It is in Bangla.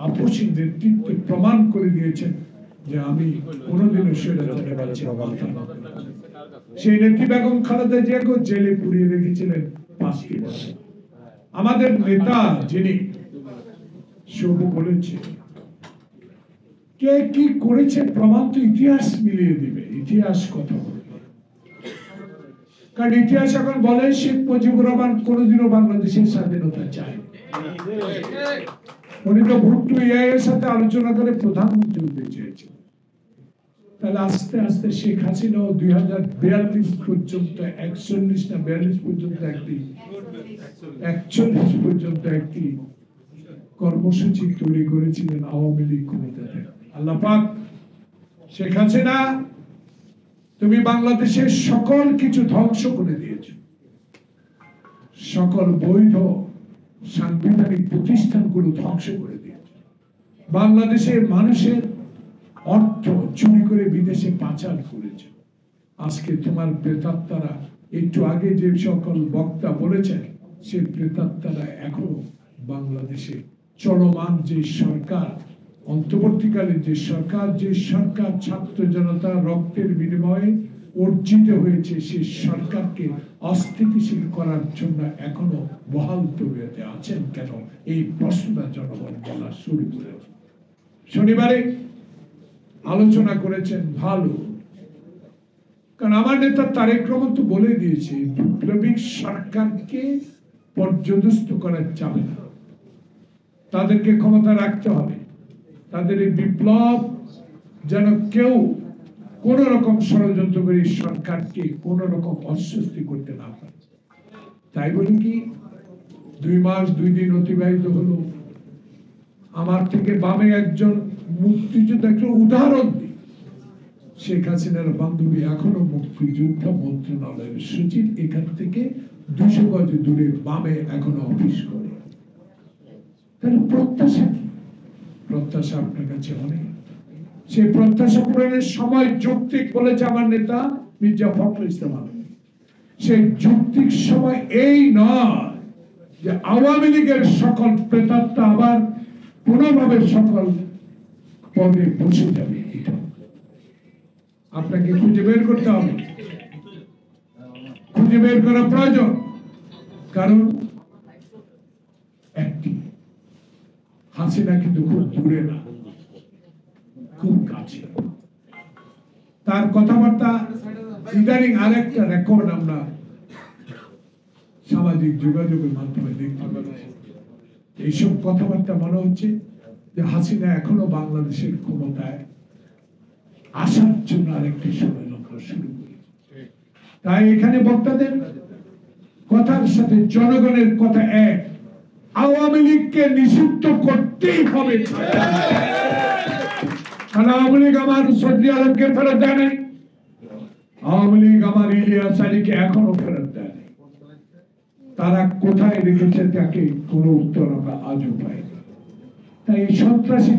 আপসী নেতৃত্বে প্রমাণ করে দিয়েছেন যে আমি কোনোদিনও স্বৈরাচারের কাছে মাথা নত করব না। সেই নেত্রী বেগম খালেদা জিয়াকে জেলে পুড়িয়ে রেখেছিলেন 5টি বছর। আমাদের নেতা যিনি সবু বলেছে, কে কি করেছে প্রমাণ তো ইতিহাস মিলিয়ে দিবে, ইতিহাস কথা বলবে। কারণ ইতিহাস এখন বলে শেখ মুজিবুর রহমান কোনোদিনও বাংলাদেশের স্বাধীনতা চায়। উনি তো ভুট্টো এর সাথে আলোচনা করে প্রধানমন্ত্রী হতে চেয়েছেন। তাহলে আস্তে আস্তে শেখ হাসিনাও 2042 পর্যন্ত 41 না 42 পর্যন্ত একটি 41 পর্যন্ত একটি কর্মসূচি তৈরি করেছিলেন আওয়ামী লীগ ক্ষমতাতে। আল্লাহ পাক শেখ হাসিনা, তুমি বাংলাদেশের সকল কিছু ধ্বংস করে দিয়েছ, সকল বৈধ সাংবিধানিক প্রতিষ্ঠানগুলো ধ্বংস করে দিয়েছ, বাংলাদেশের মানুষের অর্থ চুরি করে বিদেশে পাচার করেছে। আজকে তোমার প্রেতাত্মারা, একটু আগে যে সকল বক্তা বলেছেন, সেই প্রেতাত্মারা এখনো বাংলাদেশে চলমান যে সরকার, অন্তর্বর্তীকালীন যে সরকার ছাত্র জনতা রক্তের বিনিময়ে অর্জিত হয়েছে, সেই সরকারকে অস্থিতিশীল করার জন্য এখনো বহাল তবিয়তে আছেন কেন, এই প্রশ্নটা জনগণ বলা শুরু করেছে। শনিবারে আলোচনা করেছেন ভালো, কারণ আমার নেতা তারেক রহমান তো বলে দিয়েছে বিপ্লবিক সরকারকে পর্যদস্ত করা যাবে না, তাদেরকে ক্ষমতা রাখতে হবে। তাদের এই বিপ্লব যেন কেউ কোন রকম ষড়যন্ত্র করে সরকারকে কোন রকম অস্বস্তি করতে না পারে। তাই বলি কি, 2 মাস 2 দিন অতিবাহিত হলো, আমার থেকে বামে একজন মুক্তিযোদ্ধা, একটা উদাহরণ দিই, শেখ হাসিনার বান্ধবী এখনো মুক্তিযুদ্ধ মন্ত্রণালয়ের সচিব, এখান থেকে 200 গজ দূরে বামে এখনো অফিস করে। তাহলে প্রত্যাশা আপনার কাছে অনেক। সেই প্রত্যাশা পূরণের সময় যৌক্তিক বলেছে আমার নেতা মির্জা ফখরুল ইসলাম। সেই যৌক্তিক সময় এই নয় যে আওয়ামী লীগের সকল প্রেতাত্মা আবার কোনোভাবে সকল পদে বসে যাবে। এটা আপনাকে খুঁজে বের করতে হবে, খুঁজে বের করা প্রয়োজন। কারণ একটি হাসিনা কিন্তু খুব দূরে না, খুব কাছে। তার কথাবার্তা ইদানিং আরেকটা রেকর্ড আমরা সামাজিক যোগাযোগের মাধ্যমে দেখতে পাচ্ছি। এইসব কথাবার্তা মনে হচ্ছে যে হাসিনা এখনো বাংলাদেশের ক্ষমতায় আসার জন্য আরেকটি ষড়যন্ত্র শুরু করেছে। তাই এখানে বক্তাদের কথার সাথে জনগণের কথা এক, আওয়ামী লীগকে নিষিদ্ধ করতেই হবে। আওয়ামী লীগ আমার সৌদি আরবকে ফেরত দেয় নাই, আওয়ামী লীগ আমার ইলিয়াস আলীকে এখনো ফেরত দেয় নাই। তারা কোথায় রেখেছে তাকে কোনো উত্তর আমরা আজও পাইনি। তাই সন্ত্রাসী